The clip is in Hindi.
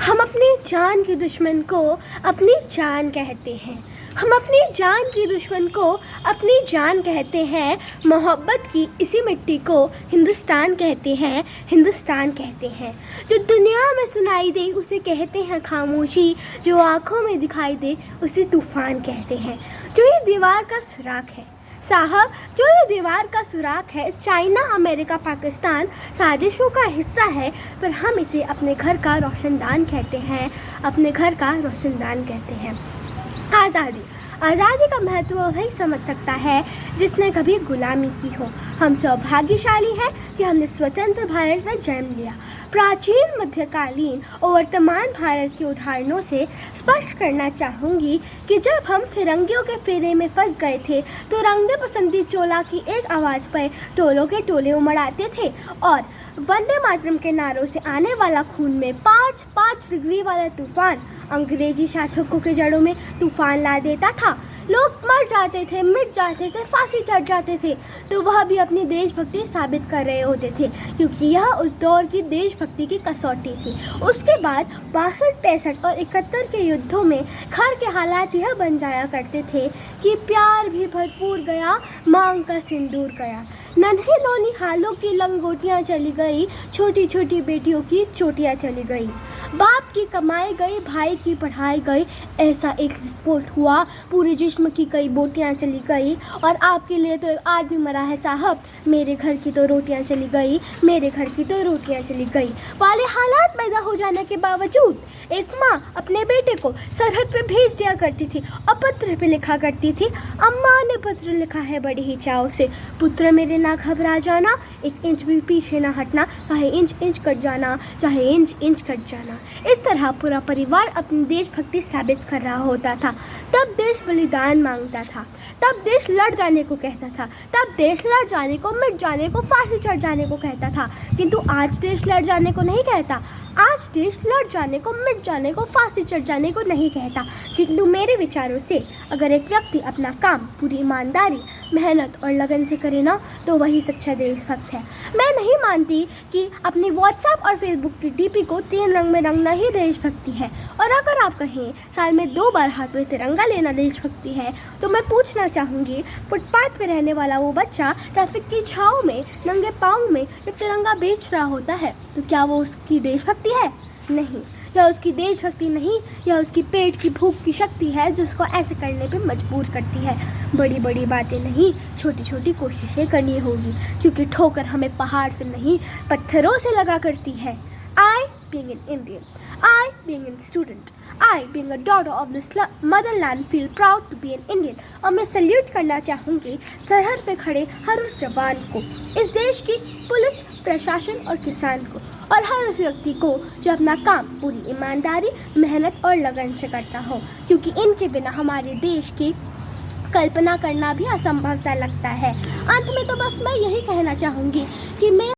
हम अपनी जान के दुश्मन को अपनी जान कहते हैं। हम अपनी जान की दुश्मन को अपनी जान कहते हैं। मोहब्बत की इसी मिट्टी को हिंदुस्तान कहते हैं, हिंदुस्तान कहते हैं। जो दुनिया में सुनाई दे उसे कहते हैं खामोशी, जो आँखों में दिखाई दे उसे तूफ़ान कहते हैं। जो ये दीवार का सुराख है साहब, जो ये दीवार का सुराख है, चाइना, अमेरिका, पाकिस्तान साजिशों का हिस्सा है, पर हम इसे अपने घर का रोशनदान कहते हैं, अपने घर का रोशनदान कहते हैं। आज़ादी का महत्व वही समझ सकता है जिसने कभी गुलामी की हो। हम सौभाग्यशाली हैं कि हमने स्वतंत्र भारत में जन्म लिया। प्राचीन, मध्यकालीन और वर्तमान भारत के उदाहरणों से स्पष्ट करना चाहूँगी कि जब हम फिरंगियों के फेरे में फंस गए थे तो रंग बसंती चोला की एक आवाज़ पर टोलों के टोले उमड़ आते थे और वंदे मातरम के नारों से आने वाला खून में 5 डिग्री वाला तूफान अंग्रेजी शासकों के जड़ों में तूफान ला देता था। लोग मर जाते थे, मिट जाते थे, फांसी चढ़ जाते थे, तो वह भी अपनी देशभक्ति साबित कर रहे होते थे, क्योंकि यह उस दौर की देशभक्ति की कसौटी थी। उसके बाद 62, 65 और 71 के युद्धों में घर के हालात यह बन जाया करते थे कि प्यार भी भरपूर गया, मांग का सिंदूर गया, नन्ही नौनी हालों की लंगोटियाँ चली गई, छोटी छोटी बेटियों की चोटियाँ चली गई, बाप की कमाई गई, भाई की पढ़ाई गई। ऐसा एक विस्फोट हुआ, पूरे जिस्म की कई बोटियाँ चली गई और आपके लिए तो एक आदमी मरा है साहब। मेरे घर की तो रोटियाँ चली गई, मेरे घर की तो रोटियाँ चली गई वाले हालात पैदा हो जाने के बावजूद एक माँ अपने बेटे को सरहद पे भेज दिया करती थी और पत्र पे लिखा करती थी, अम्मा ने पत्र लिखा है बड़ी ही चाव से, पुत्र मेरे ना घबरा जाना, 1 इंच भी पीछे ना हटना, चाहे इंच इंच कट जाना, चाहे इंच इंच कट जाना। इस तरह पूरा परिवार अपनी देशभक्ति साबित कर रहा होता था। तब देश बलिदान मांगता था, तब देश लड़ जाने को कहता था, तब देश लड़ जाने को, मिट जाने को, फांसी चढ़ जाने को कहता था। किंतु आज देश लड़ जाने को नहीं कहता, आज देश लड़ जाने को, मिट जाने को, फांसी चढ़ जाने को नहीं कहता। किंतु मेरे विचारों से अगर एक व्यक्ति अपना काम पूरी ईमानदारी, मेहनत और लगन से करे ना, तो वही सच्चा देशभक्त है। मैं नहीं मानती कि अपनी व्हाट्सएप और फेसबुक की डीपी को 3 रंग में रंगना ही देशभक्ति है। और अगर आप कहें साल में 2 बार हाथ में तिरंगा लेना देशभक्ति है, तो मैं पूछना चाहूँगी, फुटपाथ पे रहने वाला वो बच्चा ट्रैफिक की छाँव में नंगे पाँव में जब तिरंगा बेच रहा होता है, तो क्या वो उसकी देशभक्ति है? नहीं, यह उसकी देशभक्ति नहीं, यह उसकी पेट की भूख की शक्ति है जो उसको ऐसे करने पे मजबूर करती है। बड़ी बड़ी बातें नहीं, छोटी छोटी कोशिशें करनी होगी, क्योंकि ठोकर हमें पहाड़ से नहीं पत्थरों से लगा करती है। I being an Indian, I being a student, I being a daughter of this motherland feel proud to be an Indian। और मैं सल्यूट करना चाहूँगी सरहद पे खड़े हर उस जवान को, इस देश की पुलिस, प्रशासन और किसान को, और हर उस व्यक्ति को जो अपना काम पूरी ईमानदारी, मेहनत और लगन से करता हो, क्योंकि इनके बिना हमारे देश की कल्पना करना भी असंभव सा लगता है। अंत में तो बस मैं यही कहना चाहूँगी कि मैं